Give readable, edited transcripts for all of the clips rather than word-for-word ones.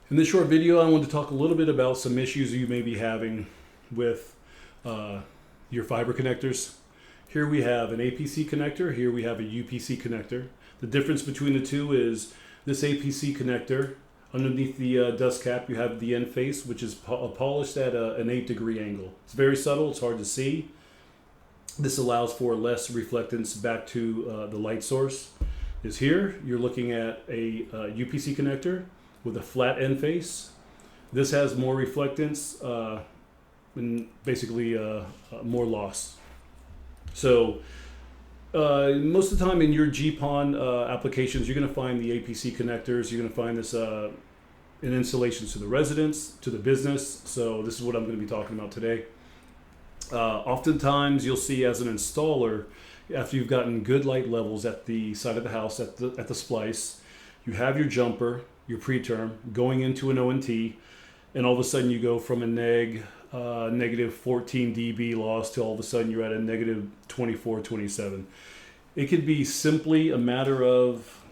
In this short video, I want to talk a little bit about some issues you may be having with your fiber connectors. Here we have an APC connector, here we have a UPC connector. The difference between the two is this APC connector, underneath the dust cap, you have the end face, which is polished at an 8-degree angle. It's very subtle, it's hard to see. This allows for less reflectance back to the light source. Is here, you're looking at a UPC connector with a flat end face. This has more reflectance and basically more loss. So most of the time in your GPON applications, you're going to find the APC connectors. You're going to find this in installations to the residence, to the business. So this is what I'm going to be talking about today. Oftentimes you'll see as an installer, after you've gotten good light levels at the side of the house, at the splice, you have your jumper, your preterm, going into an ONT, and all of a sudden you go from a negative 14 dB loss to all of a sudden you're at a negative 24, 27. It could be simply a matter of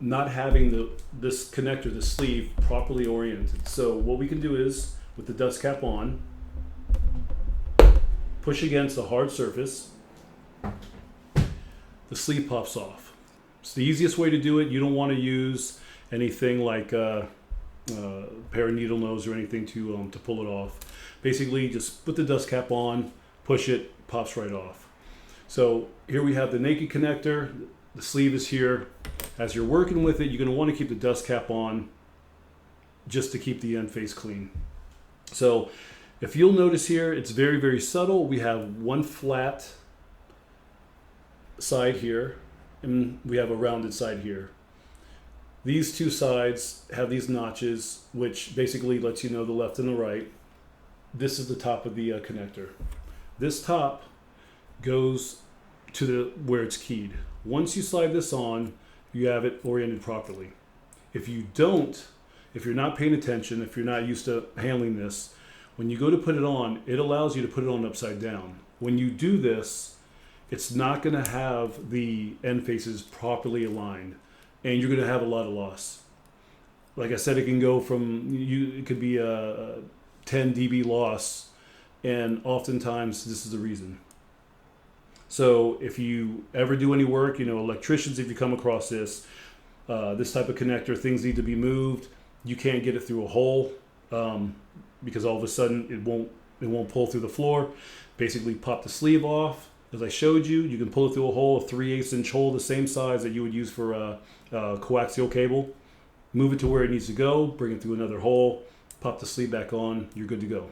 not having this connector, the sleeve, properly oriented. So what we can do is, with the dust cap on, push against a hard surface, the sleeve pops off. It's the easiest way to do it. You don't want to use anything like a pair of needle nose or anything to pull it off. Basically, just put the dust cap on, push it, pops right off. So here we have the naked connector. The sleeve is here. As you're working with it, you're going to want to keep the dust cap on just to keep the end face clean. So if you'll notice here, it's very, very subtle. We have one flat side here, and we have a rounded side here. These two sides have these notches, which basically lets you know the left and the right. This is the top of the connector. This top goes to where it's keyed. Once you slide this on, you have it oriented properly. If you don't, if you're not paying attention, if you're not used to handling this, when you go to put it on, it allows you to put it on upside down. When you do this, it's not going to have the end faces properly aligned, and you're going to have a lot of loss. Like I said, it can go from, it could be a 10 dB loss, and oftentimes this is the reason. So if you ever do any work, electricians, if you come across this type of connector, things need to be moved. You can't get it through a hole because all of a sudden it won't pull through the floor. Basically, pop the sleeve off. As I showed you, you can pull it through a hole, a 3/8 inch hole, the same size that you would use for a coaxial cable. Move it to where it needs to go, bring it through another hole, pop the sleeve back on, you're good to go.